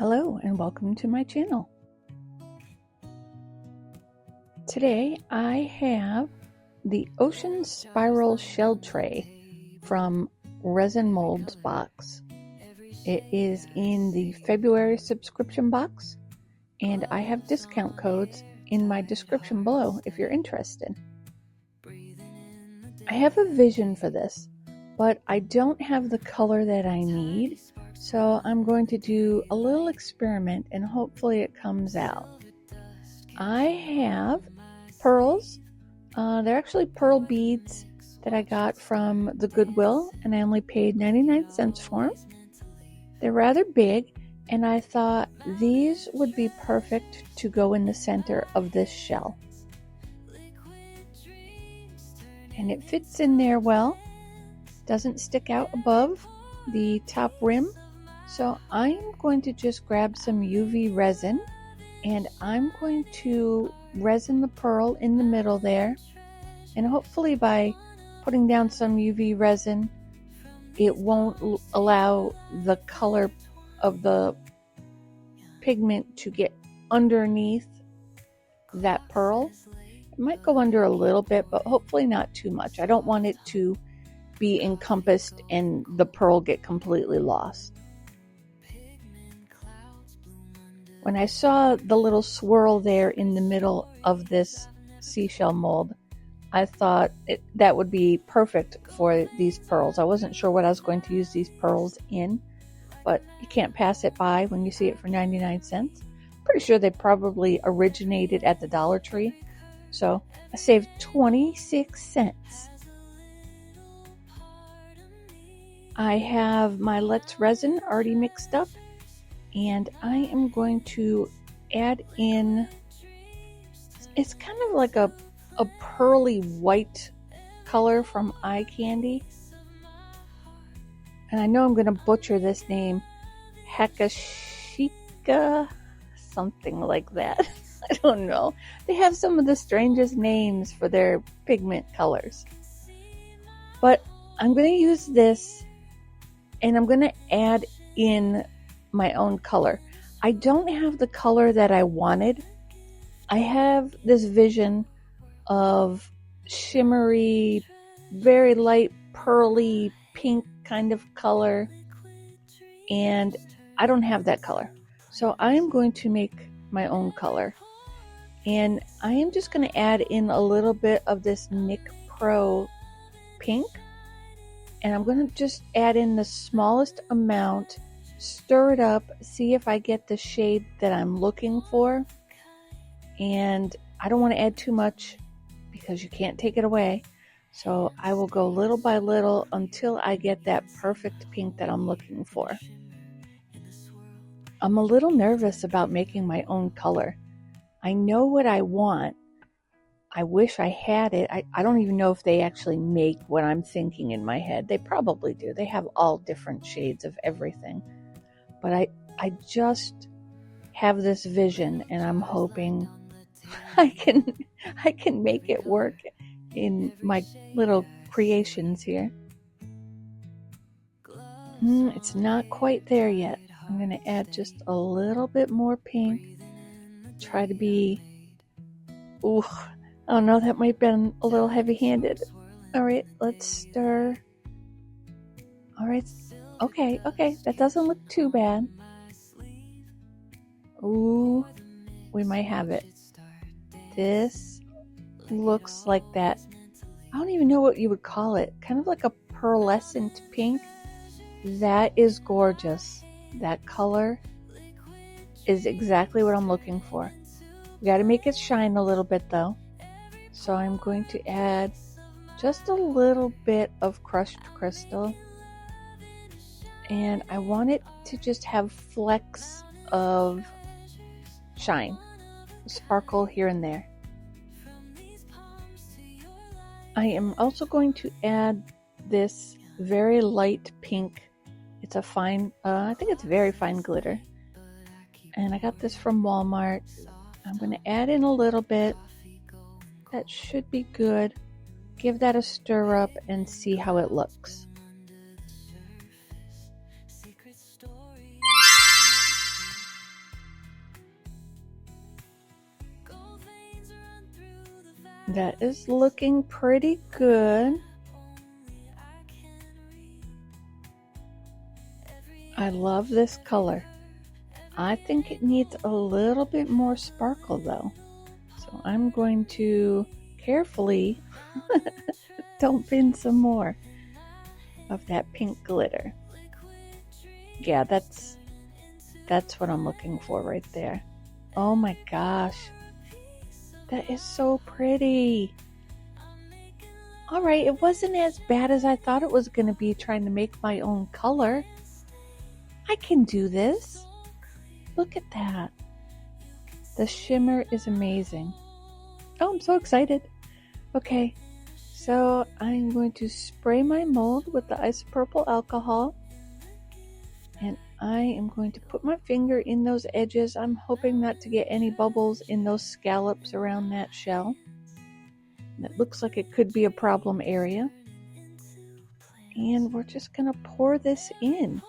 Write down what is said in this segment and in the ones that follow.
Hello and welcome to my channel. Today I have the Ocean Spiral Shell Tray from Resin Molds box. It is in the February subscription box and I have discount codes in my description below if you're interested. I have a vision for this, but I don't have the color that I need. So I'm going to do a little experiment and hopefully it comes out. I have pearls. They're actually pearl beads that I got from the Goodwill and I only paid 99 cents for them. They're rather big and I thought these would be perfect to go in the center of this shell. And it fits in there well. Doesn't stick out above the top rim. So I'm going to just grab some UV resin and I'm going to resin the pearl in the middle there, and hopefully by putting down some UV resin it won't allow the color of the pigment to get underneath that pearl. It might go under a little bit, but hopefully not too much. I don't want it to be encompassed and the pearl get completely lost. When I saw the little swirl there in the middle of this seashell mold, I thought that would be perfect for these pearls. I wasn't sure what I was going to use these pearls in, but you can't pass it by when you see it for 99 cents. Pretty sure they probably originated at the Dollar Tree, so I saved 26 cents. I have my Let's Resin already mixed up. And I am going to add in, it's kind of like a pearly white color from eye candy. And I know I'm going to butcher this name, Hakashika, something like that. I don't know. They have some of the strangest names for their pigment colors. But I'm going to use this and I'm going to add in my own color. I don't have the color that I wanted. I have this vision of shimmery, very light pearly pink kind of color, and I don't have that color. So I am going to make my own color, and I am just going to add in a little bit of this Nic Pro pink, and I'm going to just add in the smallest amount, stir it up, see if I get the shade that I'm looking for. And I don't want to add too much because you can't take it away. So I will go little by little until I get that perfect pink that I'm looking for. I'm a little nervous about making my own color. I know what I want. I wish I had it. I don't even know if they actually make what I'm thinking in my head. They probably do. They have all different shades of everything. But I just have this vision and I'm hoping I can make it work in my little creations here. It's not quite there yet. I'm going to add just a little bit more pink. Try to be, ooh, oh no, that might have been a little heavy-handed. All right, let's stir. All right. Okay, that doesn't look too bad. Ooh, we might have it. This looks like that. I don't even know what you would call it. Kind of like a pearlescent pink. That is gorgeous. That color is exactly what I'm looking for. We got to make it shine a little bit though. So I'm going to add just a little bit of crushed crystal. And I want it to just have flecks of shine, sparkle here and there. I am also going to add this very light pink. It's a fine, I think it's very fine glitter. And I got this from Walmart. I'm going to add in a little bit. That should be good. Give that a stir up and see how it looks. That is looking pretty good. I love this color. I think it needs a little bit more sparkle though. So I'm going to carefully dump in some more of that pink glitter. Yeah, that's what I'm looking for right there. Oh my gosh. That is so pretty. All right, it wasn't as bad as I thought it was going to be trying to make my own color. I can do this. Look at that. The shimmer is amazing. Oh, I'm so excited. Okay, so I'm going to spray my mold with the isopropyl alcohol. And I am going to put my finger in those edges. I'm hoping not to get any bubbles in those scallops around that shell. It looks like it could be a problem area. And we're just going to pour this in.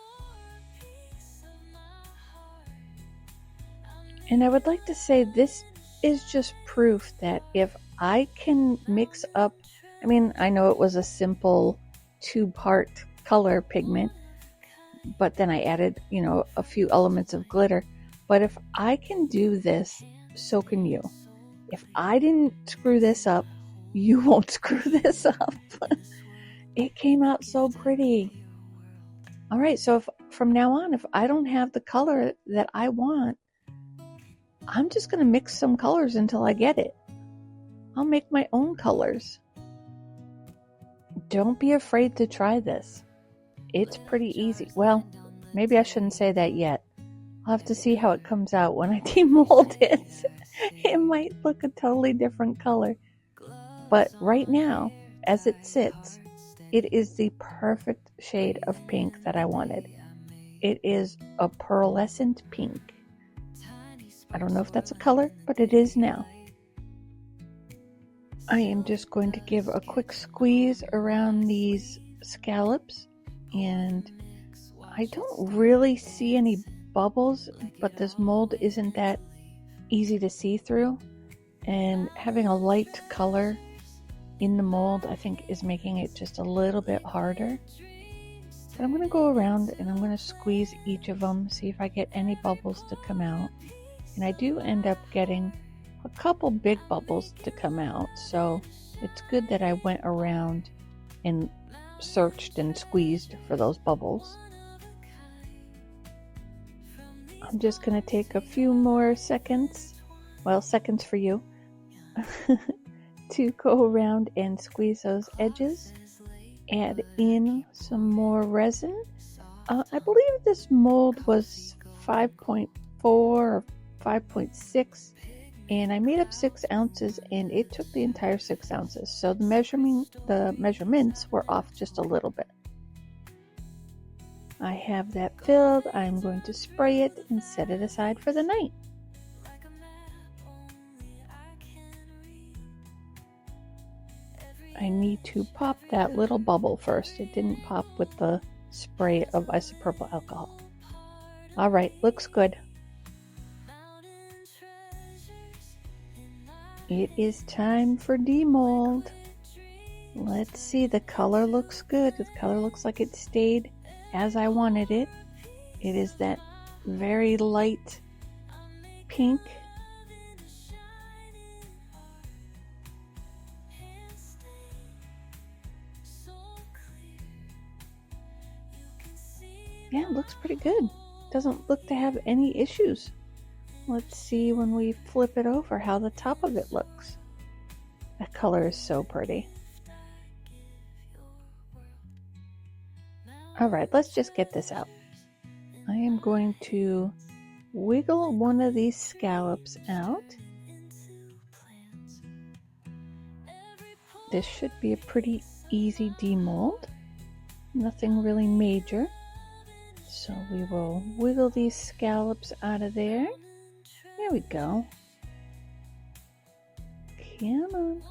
And I would like to say this is just proof that if I can mix up, I mean, I know it was a simple 2-part color pigment, but then I added, a few elements of glitter. But if I can do this, so can you. If I didn't screw this up, you won't screw this up. It came out so pretty. All right, so from now on, if I don't have the color that I want, I'm just going to mix some colors until I get it. I'll make my own colors. Don't be afraid to try this. It's pretty easy. Well, maybe I shouldn't say that yet. I'll have to see how it comes out when I demold it. It might look a totally different color. But right now, as it sits, it is the perfect shade of pink that I wanted. It is a pearlescent pink. I don't know if that's a color, but it is now. I am just going to give a quick squeeze around these scallops, and I don't really see any bubbles, but this mold isn't that easy to see through, and having a light color in the mold I think is making it just a little bit harder. But I'm going to go around and I'm going to squeeze each of them, see if I get any bubbles to come out. And I do end up getting a couple big bubbles to come out, so it's good that I went around and searched and squeezed for those bubbles. I'm just going to take a few more seconds, seconds for you, to go around and squeeze those edges. Add in some more resin. I believe this mold was 5.4 or 5.6, and I made up 6 ounces, and it took the entire 6 ounces. So the measurements were off just a little bit. I have that filled. I'm going to spray it and set it aside for the night. I need to pop that little bubble first. It didn't pop with the spray of isopropyl alcohol. All right, looks good. It is time for demold. Let's see, the color looks good. The color looks like it stayed as I wanted it. It is that very light pink. Yeah, it looks pretty good. Doesn't look to have any issues. Let's see when we flip it over how the top of it looks. That color is so pretty. Alright, let's just get this out. I am going to wiggle one of these scallops out. This should be a pretty easy demold. Nothing really major. So we will wiggle these scallops out of there. There we go. Come on.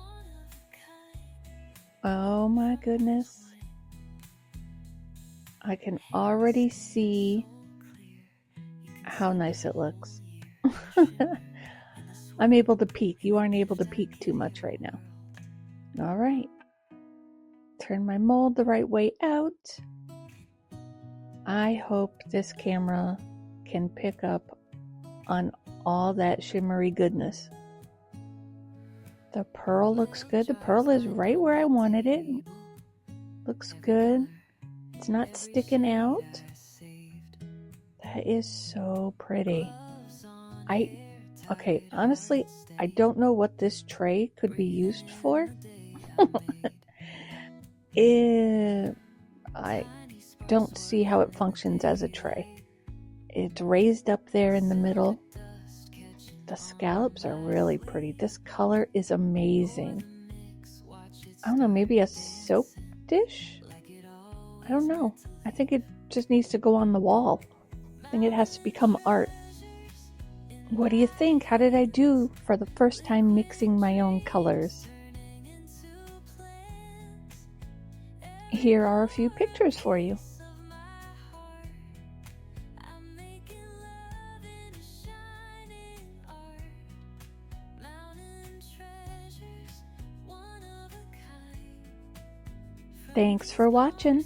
Oh my goodness. I can already see how nice it looks. I'm able to peek. You aren't able to peek too much right now. All right. Turn my mold the right way out. I hope this camera can pick up on all that shimmery goodness. The pearl looks good. The pearl is right where I wanted it. Looks good. It's not sticking out. That is so pretty. Okay, honestly, I don't know what this tray could be used for. I don't see how it functions as a tray. It's raised up there in the middle. The scallops are really pretty. This color is amazing. I don't know, maybe a soap dish? I don't know. I think it just needs to go on the wall. I think it has to become art. What do you think? How did I do for the first time mixing my own colors? Here are a few pictures for you. Thanks for watching.